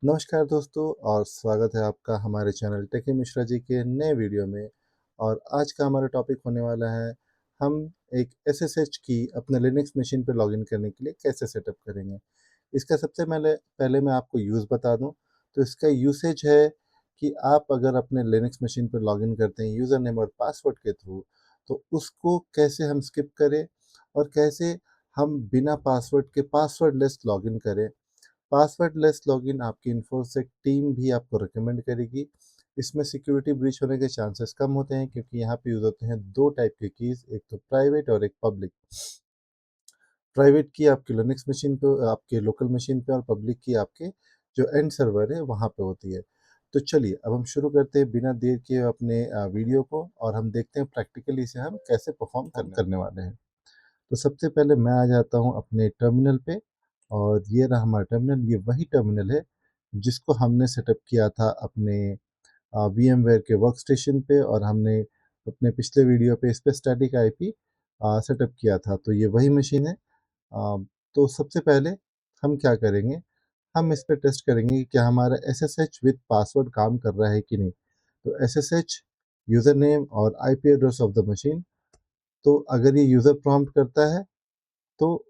नमस्कार दोस्तों और स्वागत है आपका हमारे चैनल टेकी मिश्रा जी के नए वीडियो में। और आज का हमारा टॉपिक होने वाला है, हम एक एसएसएच की अपने लिनक्स मशीन पर लॉगिन करने के लिए कैसे सेटअप करेंगे। इसका सबसे पहले पहले मैं आपको यूज़ बता दूं। तो इसका यूसेज है कि आप अगर अपने लिनक्स मशीन पर लॉगिन करते हैं यूज़र नेम और पासवर्ड के थ्रू, तो उसको कैसे हम स्किप करें और कैसे हम बिना पासवर्ड के पासवर्डलेस लॉगिन करें। पासवर्डलेस लॉगिन आपकी इन्फोसेक टीम भी आपको रिकमेंड करेगी। इसमें सिक्योरिटी ब्रीच होने के चांसेस कम होते हैं क्योंकि यहाँ पे यूज़ होते हैं दो टाइप के कीज़, एक तो प्राइवेट और एक पब्लिक। प्राइवेट की आपकी लिनक्स मशीन पे, आपके लोकल मशीन पे, और पब्लिक की आपके जो एंड सर्वर है वहाँ पे होती है। तो चलिए अब हम शुरू करते हैं बिना देर के अपने वीडियो को, और हम देखते हैं प्रैक्टिकली इसे हम कैसे परफॉर्म करने वाले हैं। तो सबसे पहले मैं आ जाता हूँ अपने टर्मिनल पे, और ये रहा हमारा टर्मिनल। ये वही टर्मिनल है जिसको हमने सेटअप किया था अपने VMware के वर्क स्टेशन पे, और हमने अपने पिछले वीडियो पे इस पे स्टैटिक आईपी सेटअप किया था। तो ये वही मशीन है। तो सबसे पहले हम क्या करेंगे, हम इस पे टेस्ट करेंगे कि क्या हमारा SSH विद पासवर्ड काम कर रहा है कि नहीं। तो SSH यूज़र नेम और IP address of the machine. तो अगर ये यूज़र प्रॉम्प्ट करता है तो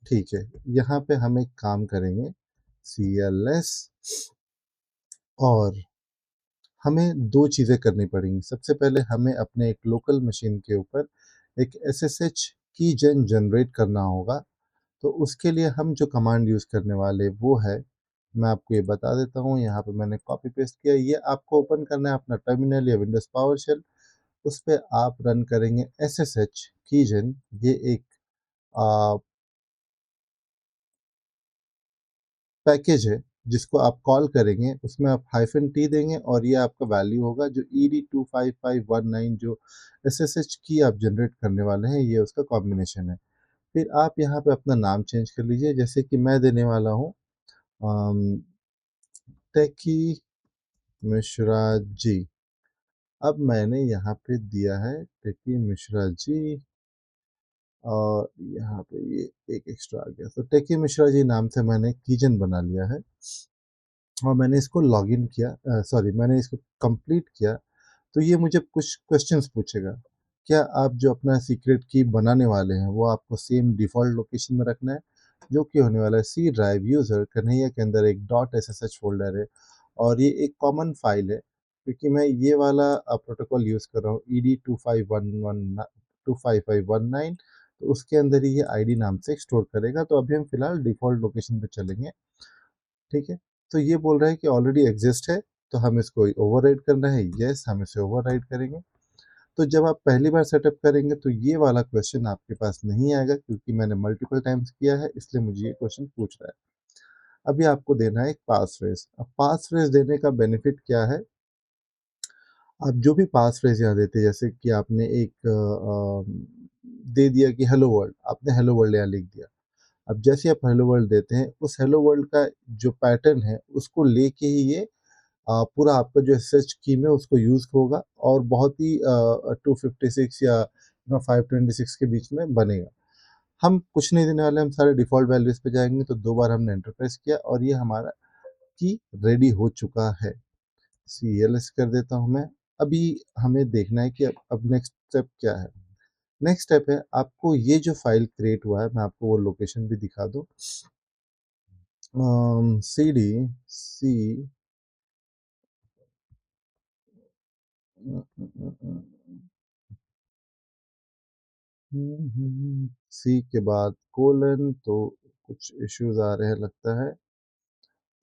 ठीक है, यहाँ पे हम एक काम करेंगे, CLS, और हमें दो चीज़ें करनी पड़ेंगी। सबसे पहले हमें अपने एक लोकल मशीन के ऊपर एक SSH की जनरेट करना होगा। तो उसके लिए हम जो कमांड यूज़ करने वाले वो है, मैं आपको ये बता देता हूँ। यहाँ पे मैंने कॉपी पेस्ट किया। ये आपको ओपन करना है अपना टर्मिनल या विंडोज़ पावर शेल। उस पे आप रन करेंगे SSH कीजन। ये एक पैकेज है जिसको आप कॉल करेंगे, उसमें आप -t देंगे और ये आपका वैल्यू होगा जो ED25519 जो SSH की आप जनरेट करने वाले हैं, ये उसका कॉम्बिनेशन है। फिर आप यहाँ पे अपना नाम चेंज कर लीजिए, जैसे कि मैं देने वाला हूँ टेकी मिश्रा जी। अब मैंने यहाँ पे दिया है टेकी मिश्रा जी, और यहाँ पे ये एक एक्स्ट्रा आ गया। तो टेकी मिश्रा जी नाम से मैंने कीजन बना लिया है, और मैंने इसको लॉगिन किया, सॉरी, मैंने इसको कंप्लीट किया। तो ये मुझे कुछ क्वेश्चंस पूछेगा। क्या आप जो अपना सीक्रेट की बनाने वाले हैं वो आपको सेम डिफ़ॉल्ट लोकेशन में रखना है, जो कि होने वाला है सी ड्राइव यूज़र कन्हैया के अंदर एक .ssh फ़ोल्डर है, और ये एक कॉमन फ़ाइल है क्योंकि मैं ये वाला प्रोटोकॉल यूज़ कर रहा हूँ ED25519। तो उसके अंदर ही ये आईडी नाम से स्टोर करेगा। तो अभी हम फ़िलहाल डिफ़ॉल्ट लोकेशन पे चलेंगे, ठीक है। तो ये बोल रहा है कि ऑलरेडी एग्जिस्ट है, तो हम इसको ओवरराइड करना है। यस, हम इसे ओवरराइड करेंगे। तो जब आप पहली बार सेटअप करेंगे तो ये वाला क्वेश्चन आपके पास नहीं आएगा क्योंकि मैंने मल्टीपल टाइम्स किया है, इसलिए मुझे ये क्वेश्चन पूछ रहा है। अभी आपको देना है एक पास फ्रेज। अब पास फ्रेज देने का बेनिफिट क्या है, आप जो भी पास फ्रेज यहाँ देते हैं, जैसे कि आपने एक दे दिया कि हेलो वर्ल्ड, आपने हेलो वर्ल्ड यहाँ लिख दिया। अब जैसे आप हेलो वर्ल्ड देते हैं, उस हेलो वर्ल्ड का जो पैटर्न है उसको लेके ही ये पूरा आपका जो सर्च की में उसको यूज़ होगा, और बहुत ही 256 या 526 के बीच में बनेगा। हम कुछ नहीं देने वाले, हम सारे डिफ़ॉल्ट वैल्यूज़ पे जाएँगे। तो 2 बार हमने एंटर प्रेस किया और ये हमारा की रेडी हो चुका है। CLS कर देता हूँ मैं। अभी हमें देखना है कि अब नेक्स्ट स्टेप क्या है। नेक्स्ट स्टेप है, आपको ये जो फ़ाइल क्रिएट हुआ है, मैं आपको वो लोकेशन भी दिखा दूँ। CD C सी के बाद कोलन, तो कुछ इश्यूज आ रहे हैं लगता है।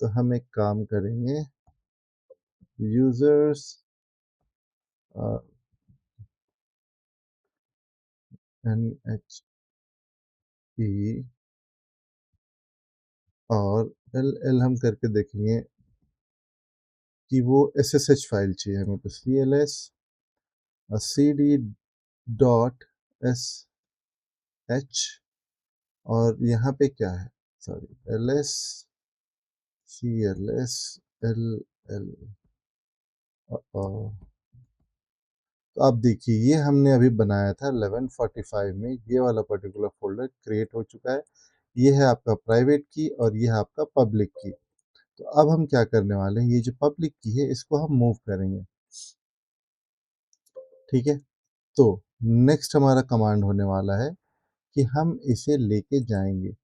तो हम एक काम करेंगे, यूजर्स NHP और LL हम करके देखेंगे कि वो SSH फाइल चाहिए हमें। तो CLS CD डॉट SH, और यहाँ पे क्या है, सॉरी, LS CLS LL। तो आप देखिए ये हमने अभी बनाया था 11:45 में, ये वाला पर्टिकुलर फोल्डर क्रिएट हो चुका है। ये है आपका प्राइवेट की और ये है आपका पब्लिक की। तो अब हम क्या करने वाले हैं, ये जो पब्लिक की है इसको हम मूव करेंगे, ठीक है। तो नेक्स्ट हमारा कमांड होने वाला है कि हम इसे लेके जाएंगे।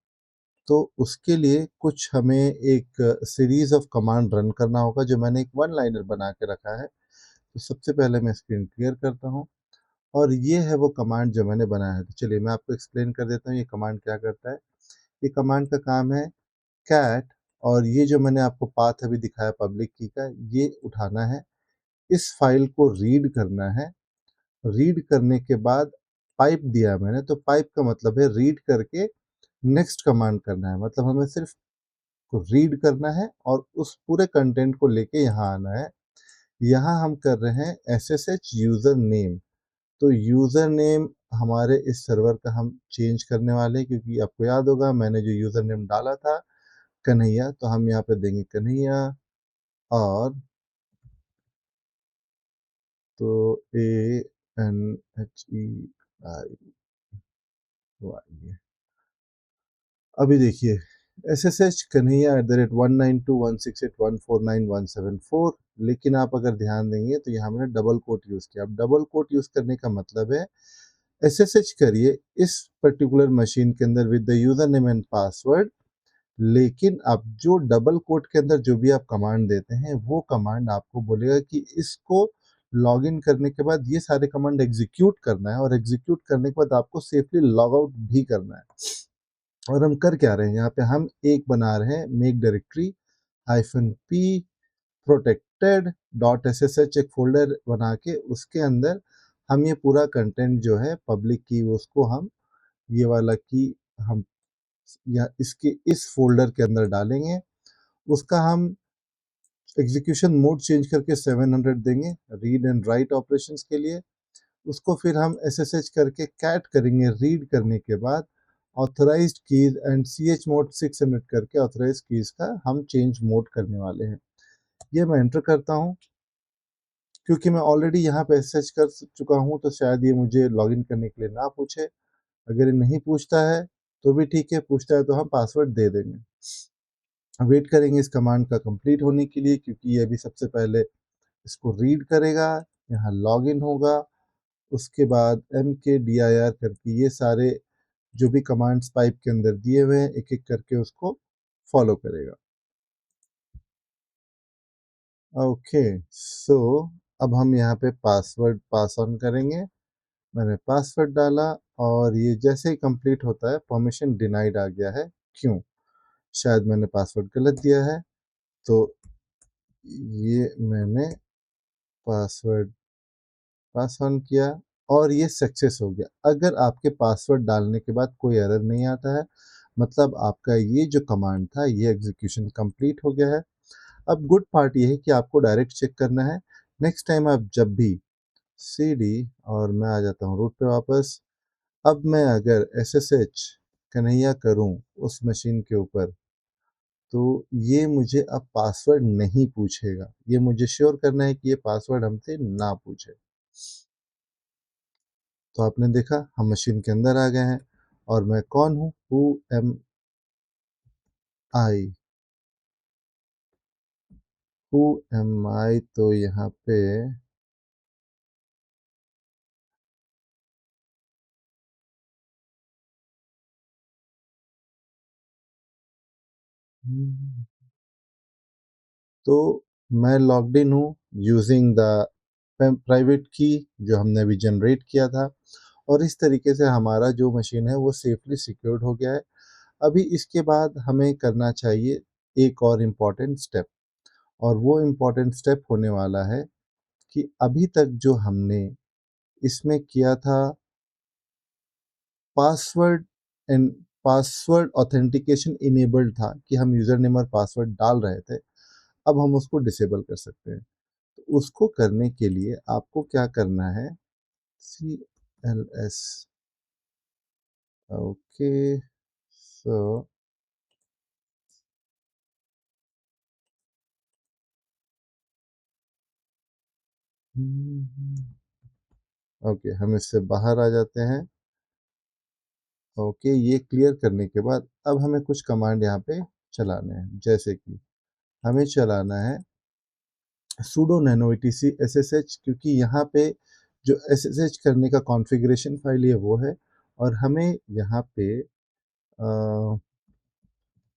तो उसके लिए कुछ हमें एक सीरीज ऑफ कमांड रन करना होगा, जो मैंने एक वन लाइनर बना के रखा है। तो सबसे पहले मैं स्क्रीन क्लियर करता हूँ, और ये है वो कमांड जो मैंने बनाया है। तो चलिए मैं आपको एक्सप्लेन कर देता हूँ ये कमांड क्या करता है। ये कमांड का काम है कैट, और ये जो मैंने आपको पाथ अभी दिखाया पब्लिक की का, ये उठाना है, इस फाइल को रीड करना है। रीड करने के बाद पाइप दिया है मैंने, तो पाइप का मतलब है रीड करके नेक्स्ट कमांड करना है। मतलब हमें सिर्फ रीड करना है और उस पूरे कंटेंट को लेके यहाँ आना है। यहाँ हम कर रहे हैं SSH यूज़र नेम। तो यूज़र नेम हमारे इस सर्वर का हम चेंज करने वाले हैं, क्योंकि आपको याद होगा मैंने जो यूज़र नेम डाला था कन्हैया, तो हम यहाँ पे देंगे कन्हैया। और तो ANHEIY। अभी देखिए, SSH कन्हैया @192.168.149.174। लेकिन आप अगर ध्यान देंगे तो यहाँ मैंने डबल कोट यूज़ किया। अब डबल कोट यूज़ करने का मतलब है SSH करिए इस पर्टिकुलर मशीन के अंदर with the user name and password. लेकिन अब जो डबल कोट के अंदर जो भी आप कमांड देते हैं, वो कमांड आपको बोलेगा कि इसको लॉगिन करने के बाद ये सारे कमांड एग्जीक्यूट करना है, और एग्जीक्यूट करने के बाद आपको सेफली लॉग आउट भी करना है। और हम कर क्या रहे हैं, यहाँ पे हम एक बना रहे हैं make directory -p protected .ssh, एक फोल्डर बना के उसके अंदर हम ये पूरा कंटेंट जो है पब्लिक की, उसको हम ये वाला की हम या इसके इस फोल्डर के अंदर डालेंगे। उसका हम एग्जीक्यूशन मोड चेंज करके 700 देंगे रीड एंड राइट ऑपरेशंस के लिए। उसको फिर हम SSH करके कैट करेंगे रीड करने के बाद। Authorised keys and CH mode 600 करके ऑथराइज्ड कीज का हम चेंज मोड करने वाले हैं। ये मैं एंटर करता हूँ, क्योंकि मैं ऑलरेडी यहाँ पे SSH कर चुका हूँ, तो शायद ये मुझे लॉगिन करने के लिए ना पूछे। अगर ये नहीं पूछता है तो भी ठीक है, पूछता है तो हम पासवर्ड दे देंगे। वेट करेंगे इस कमांड का कंप्लीट होने के लिए, क्योंकि ये अभी सबसे पहले इसको रीड करेगा, यहाँ लॉगिन होगा, उसके बाद mkdir करके ये सारे जो भी कमांड्स पाइप के अंदर दिए हुए हैं एक एक करके उसको फॉलो करेगा। ओके, सो अब हम यहाँ पे पासवर्ड पास ऑन करेंगे। मैंने पासवर्ड डाला, और ये जैसे ही कंप्लीट होता है परमिशन डिनाइड आ गया है। क्यों? शायद मैंने पासवर्ड गलत दिया है। तो ये मैंने पासवर्ड पास ऑन किया, और ये सक्सेस हो गया। अगर आपके पासवर्ड डालने के बाद कोई एरर नहीं आता है, मतलब आपका ये जो कमांड था ये एग्जीक्यूशन कंप्लीट हो गया है। अब गुड पार्ट ये है कि आपको डायरेक्ट चेक करना है। नेक्स्ट टाइम आप जब भी cd, और मैं आ जाता हूँ रूट पे वापस। अब मैं अगर SSH कन्हैया करूँ उस मशीन के ऊपर, तो ये मुझे अब पासवर्ड नहीं पूछेगा। ये मुझे श्योर करना है कि ये पासवर्ड हमसे ना पूछे। तो आपने देखा हम मशीन के अंदर आ गए हैं, और मैं कौन हूँ, who am I, who am I. तो यहाँ पे तो मैं लॉग्ड इन हूँ यूजिंग द प्राइवेट की जो हमने अभी जनरेट किया था, और इस तरीके से हमारा जो मशीन है वो सेफली सिक्योर्ड हो गया है। अभी इसके बाद हमें करना चाहिए एक और इम्पॉर्टेंट स्टेप, और वो इम्पॉर्टेंट स्टेप होने वाला है कि अभी तक जो हमने इसमें किया था password and password authentication enabled था, कि हम यूज़र नेम और पासवर्ड डाल रहे थे, अब हम उसको डिसेबल कर सकते हैं। तो उसको करने के लिए आपको क्या करना है, CLS। ओके, सो ओके, हम इससे बाहर आ जाते हैं। ओके, ये क्लियर करने के बाद अब हमें कुछ कमांड यहाँ पे चलाने हैं, जैसे कि हमें चलाना है sudo nano etc ssh, क्योंकि यहाँ पे जो ssh करने का कॉन्फ़िगरेशन फ़ाइल है वो है, और हमें यहाँ पे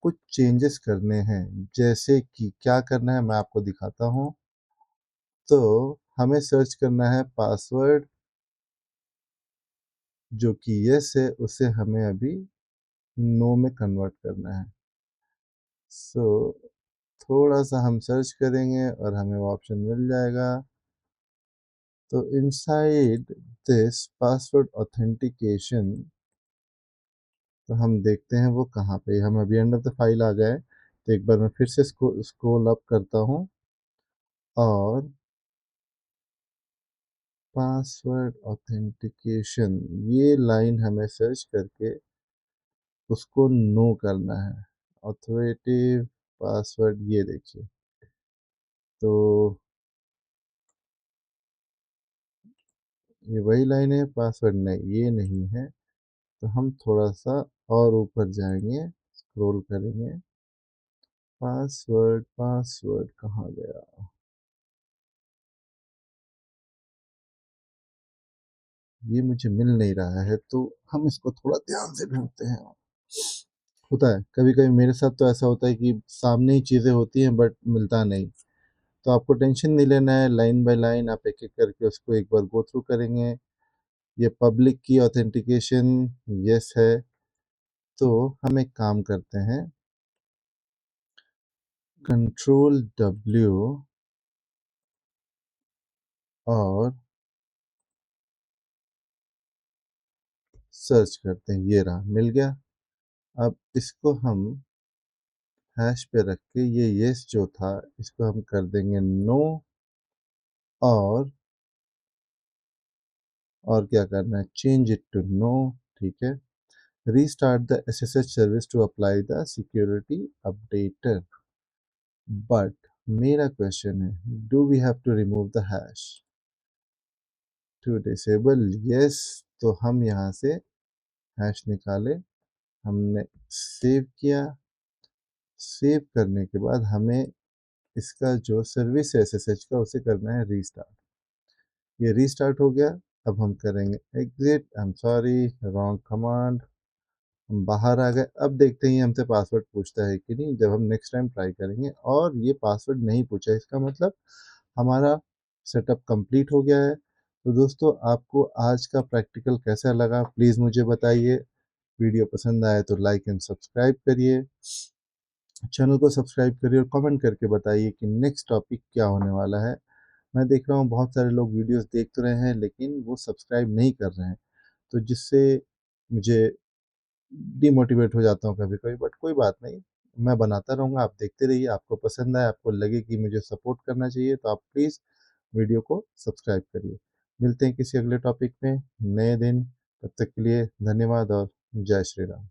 कुछ चेंजेस करने हैं। जैसे कि क्या करना है मैं आपको दिखाता हूँ। तो हमें सर्च करना है पासवर्ड, जो कि येस है, उसे हमें अभी नो में कन्वर्ट करना है। सो थोड़ा-सा हम सर्च करेंगे और हमें वो ऑप्शन मिल जाएगा। तो इनसाइड दिस पासवर्ड ऑथेंटिकेशन, तो हम देखते हैं वो कहाँ पे है। हम अभी अंडर द फाइल आ गए। तो एक बार मैं फिर से स्क्रॉल अप करता हूँ और पासवर्ड ऑथेंटिकेशन, ये लाइन हमें सर्च करके उसको नो करना है। ऑथोरेटिव पासवर्ड, ये देखिए। तो ये वही लाइन है, पासवर्ड नहीं, ये नहीं है। तो हम थोड़ा सा और ऊपर जाएंगे, स्क्रॉल करेंगे। पासवर्ड पासवर्ड कहाँ गया? ये मुझे मिल नहीं रहा है, तो हम इसको थोड़ा ध्यान से ढूंढते हैं। होता है कभी कभी, मेरे साथ तो ऐसा होता है कि सामने ही चीज़ें होती हैं बट मिलता नहीं। तो आपको टेंशन नहीं लेना है, लाइन बाय लाइन आप एक एक करके उसको एक बार गो थ्रू करेंगे। ये पब्लिक की ऑथेंटिकेशन यस है। तो हम एक काम करते हैं, कंट्रोल डब्ल्यू और सर्च करते हैं। ये रहा, मिल गया। अब इसको हम हैश पे रख के, ये यस जो था इसको हम कर देंगे नो। और क्या करना है, चेंज इट टू नो। ठीक है। Restart the SSH service to apply the security updater. But मेरा क्वेश्चन है, do we have to remove the hash to disable? Yes. तो हम यहाँ से हैश निकाले, हमने सेव किया। सेव करने के बाद हमें इसका जो सर्विस है एसएसएच का, उसे करना है रीस्टार्ट। ये रीस्टार्ट हो गया। अब हम करेंगे exit. I am sorry, wrong command. हम बाहर आ गए। अब देखते हैं हमसे पासवर्ड पूछता है कि नहीं। जब हम नेक्स्ट टाइम ट्राई करेंगे और ये पासवर्ड नहीं पूछा, इसका मतलब हमारा सेटअप कंप्लीट हो गया है। तो दोस्तों, आपको आज का प्रैक्टिकल कैसा लगा प्लीज़ मुझे बताइए। वीडियो पसंद आए तो लाइक एंड सब्सक्राइब करिए, चैनल को सब्सक्राइब करिए और कमेंट करके बताइए कि नेक्स्ट टॉपिक क्या होने वाला है। मैं देख रहा हूँ बहुत सारे लोग वीडियोस देख तो रहे हैं लेकिन वो सब्सक्राइब नहीं कर रहे हैं, तो जिससे मुझे डिमोटिवेट हो जाता हूँ कभी कभी। बट कोई बात नहीं, मैं बनाता रहूँगा, आप देखते रहिए। आपको पसंद आए, आपको लगे कि मुझे सपोर्ट करना चाहिए, तो आप प्लीज़ वीडियो को सब्सक्राइब करिए। मिलते हैं किसी अगले टॉपिक में, नए दिन। तब तक के लिए धन्यवाद और जय श्री राम।